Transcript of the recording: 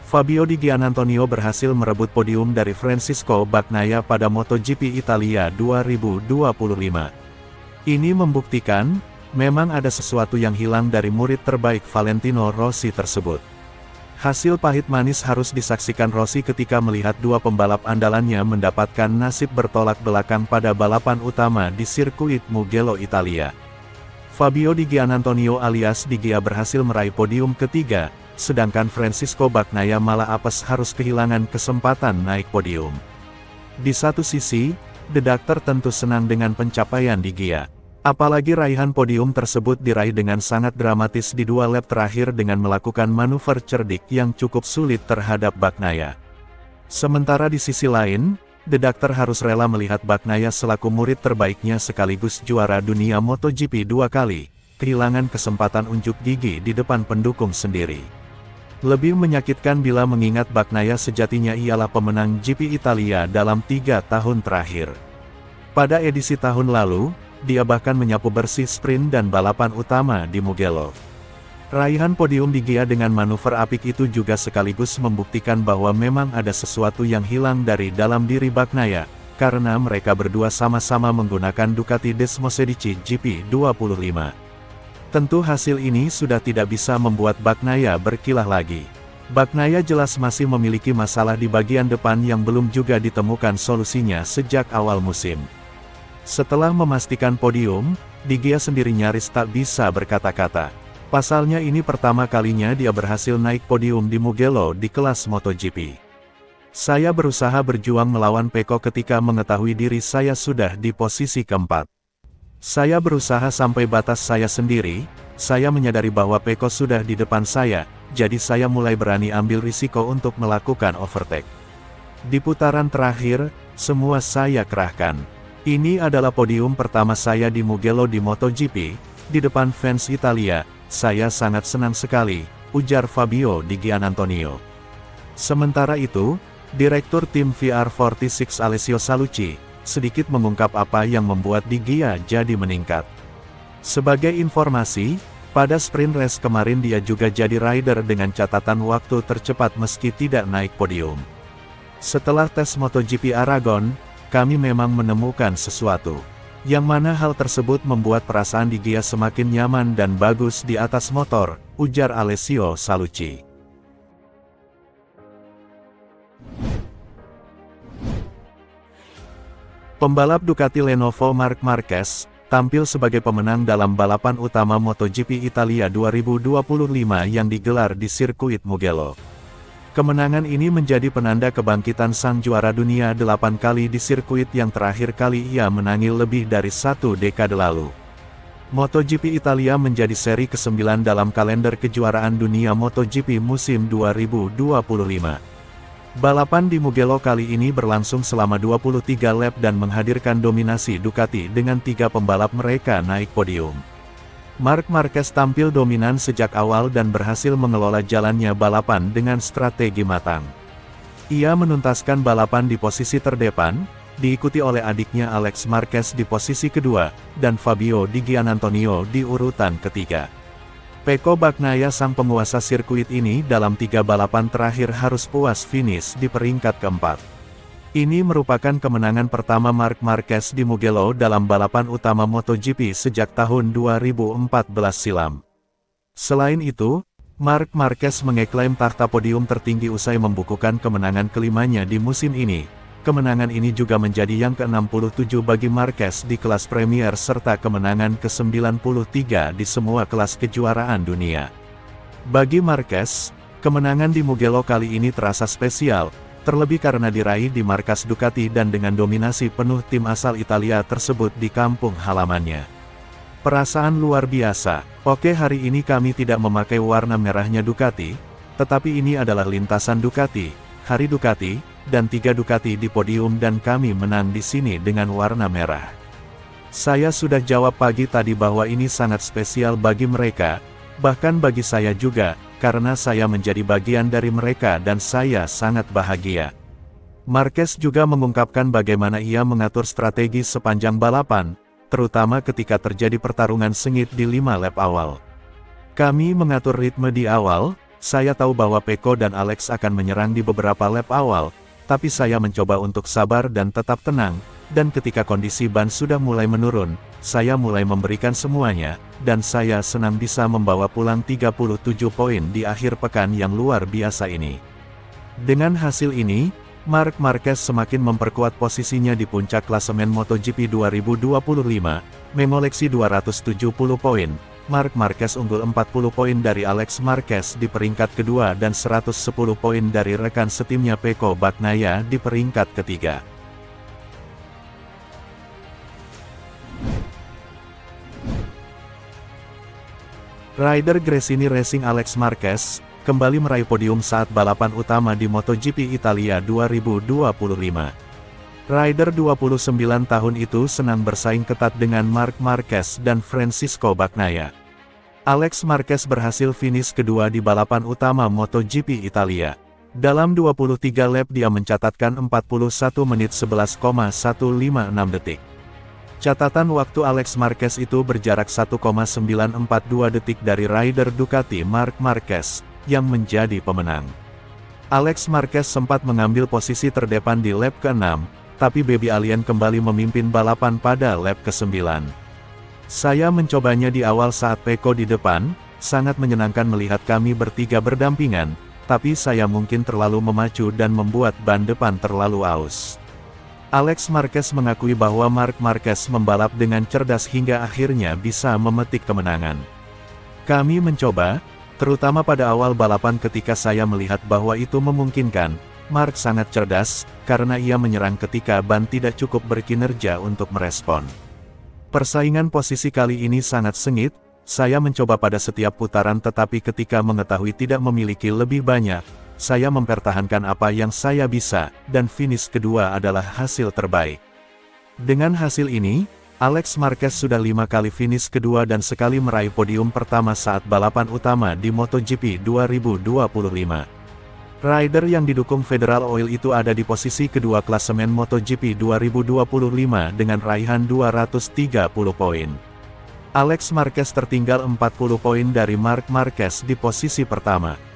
Fabio Di Giannantonio berhasil merebut podium dari Francisco Bagnaia pada MotoGP Italia 2025. Ini membuktikan, memang ada sesuatu yang hilang dari murid terbaik Valentino Rossi tersebut. Hasil pahit manis harus disaksikan Rossi ketika melihat dua pembalap andalannya mendapatkan nasib bertolak belakang pada balapan utama di sirkuit Mugello Italia. Fabio Di Giannantonio alias Di Gia berhasil meraih podium ketiga, sedangkan Francisco Bagnaia malah apes harus kehilangan kesempatan naik podium. Di satu sisi, The Doctor tentu senang dengan pencapaian Di Gia. Apalagi raihan podium tersebut diraih dengan sangat dramatis di dua lap terakhir dengan melakukan manuver cerdik yang cukup sulit terhadap Bagnaia. Sementara di sisi lain, The Doctor harus rela melihat Bagnaia selaku murid terbaiknya sekaligus juara dunia MotoGP 2 kali, kehilangan kesempatan unjuk gigi di depan pendukung sendiri. Lebih menyakitkan bila mengingat Bagnaia sejatinya ialah pemenang GP Italia dalam 3 tahun terakhir. Pada edisi tahun lalu, dia bahkan menyapu bersih sprint dan balapan utama di Mugello. Raihan podium Di Gia dengan manuver apik itu juga sekaligus membuktikan bahwa memang ada sesuatu yang hilang dari dalam diri Bagnaia, karena mereka berdua sama-sama menggunakan Ducati Desmosedici GP25. Tentu hasil ini sudah tidak bisa membuat Bagnaia berkilah lagi. Bagnaia jelas masih memiliki masalah di bagian depan yang belum juga ditemukan solusinya sejak awal musim. Setelah memastikan podium, Di Gia sendiri nyaris tak bisa berkata-kata. Pasalnya ini pertama kalinya dia berhasil naik podium di Mugello di kelas MotoGP. Saya berusaha berjuang melawan Pecco ketika mengetahui diri saya sudah di posisi keempat. Saya berusaha sampai batas saya sendiri, saya menyadari bahwa Pecco sudah di depan saya, jadi saya mulai berani ambil risiko untuk melakukan overtake. Di putaran terakhir, semua saya kerahkan. Ini adalah podium pertama saya di Mugello di MotoGP, di depan fans Italia, saya sangat senang sekali, ujar Fabio Di Giannantonio. Sementara itu, Direktur Tim VR46 Alessio Salucci, sedikit mengungkap apa yang membuat Di Gia jadi meningkat. Sebagai informasi, pada sprint race kemarin dia juga jadi rider dengan catatan waktu tercepat meski tidak naik podium. Setelah tes MotoGP Aragon, kami memang menemukan sesuatu. Yang mana hal tersebut membuat perasaan Di Gia semakin nyaman dan bagus di atas motor, ujar Alessio Salucci. Pembalap Ducati Lenovo Marc Marquez, tampil sebagai pemenang dalam balapan utama MotoGP Italia 2025 yang digelar di sirkuit Mugello. Kemenangan ini menjadi penanda kebangkitan sang juara dunia 8 kali di sirkuit yang terakhir kali ia menangi lebih dari 1 dekade lalu. MotoGP Italia menjadi seri ke-9 dalam kalender kejuaraan dunia MotoGP musim 2025. Balapan di Mugello kali ini berlangsung selama 23 lap dan menghadirkan dominasi Ducati dengan 3 pembalap mereka naik podium. Marc Marquez tampil dominan sejak awal dan berhasil mengelola jalannya balapan dengan strategi matang. Ia menuntaskan balapan di posisi terdepan, diikuti oleh adiknya Alex Marquez di posisi kedua, dan Fabio Di Giannantonio di urutan ketiga. Pecco Bagnaia sang penguasa sirkuit ini dalam 3 balapan terakhir harus puas finish di peringkat keempat. Ini merupakan kemenangan pertama Marc Marquez di Mugello dalam balapan utama MotoGP sejak tahun 2014 silam. Selain itu, Marc Marquez mengeklaim takhta podium tertinggi usai membukukan kemenangan kelimanya di musim ini. Kemenangan ini juga menjadi yang ke-67 bagi Marquez di kelas Premier serta kemenangan ke-93 di semua kelas kejuaraan dunia. Bagi Marquez, kemenangan di Mugello kali ini terasa spesial, terlebih karena diraih di markas Ducati dan dengan dominasi penuh tim asal Italia tersebut di kampung halamannya. Perasaan luar biasa. Oke, hari ini kami tidak memakai warna merahnya Ducati, tetapi ini adalah lintasan Ducati, hari Ducati, dan 3 Ducati di podium dan kami menang di sini dengan warna merah. Saya sudah jawab pagi tadi bahwa ini sangat spesial bagi mereka, bahkan bagi saya juga, karena saya menjadi bagian dari mereka dan saya sangat bahagia. Marquez juga mengungkapkan bagaimana ia mengatur strategi sepanjang balapan, terutama ketika terjadi pertarungan sengit di 5 lap awal. Kami mengatur ritme di awal, Saya tahu bahwa Pecco dan Alex akan menyerang di beberapa lap awal, tapi saya mencoba untuk sabar dan tetap tenang, dan ketika kondisi ban sudah mulai menurun, saya mulai memberikan semuanya, dan saya senang bisa membawa pulang 37 poin di akhir pekan yang luar biasa ini. Dengan hasil ini, Marc Marquez semakin memperkuat posisinya di puncak klasemen MotoGP 2025, mengoleksi 270 poin. Marc Marquez unggul 40 poin dari Alex Marquez di peringkat kedua dan 110 poin dari rekan setimnya Pecco Bagnaia di peringkat ketiga. Rider Gresini Racing Alex Marquez kembali meraih podium saat balapan utama di MotoGP Italia 2025. Rider 29 tahun itu senang bersaing ketat dengan Marc Marquez dan Francisco Bagnaia. Alex Marquez berhasil finish kedua di balapan utama MotoGP Italia. Dalam 23 lap dia mencatatkan 41 menit 11,156 detik. Catatan waktu Alex Marquez itu berjarak 1,942 detik dari rider Ducati Marc Marquez, yang menjadi pemenang. Alex Marquez sempat mengambil posisi terdepan di lap ke-6, tapi Baby Alien kembali memimpin balapan pada lap ke-9. Saya mencobanya di awal saat Pecco di depan, sangat menyenangkan melihat kami bertiga berdampingan, tapi saya mungkin terlalu memacu dan membuat ban depan terlalu aus. Alex Marquez mengakui bahwa Marc Marquez membalap dengan cerdas hingga akhirnya bisa memetik kemenangan. Kami mencoba, terutama pada awal balapan ketika saya melihat bahwa itu memungkinkan. Marc sangat cerdas, karena ia menyerang ketika ban tidak cukup berkinerja untuk merespon. Persaingan posisi kali ini sangat sengit, saya mencoba pada setiap putaran tetapi ketika mengetahui tidak memiliki lebih banyak, saya mempertahankan apa yang saya bisa, dan finish kedua adalah hasil terbaik. Dengan hasil ini, Alex Marquez sudah 5 kali finish kedua dan sekali meraih podium pertama saat balapan utama di MotoGP 2025. Rider yang didukung Federal Oil itu ada di posisi kedua klasemen MotoGP 2025 dengan raihan 230 poin. Alex Marquez tertinggal 40 poin dari Marc Marquez di posisi pertama.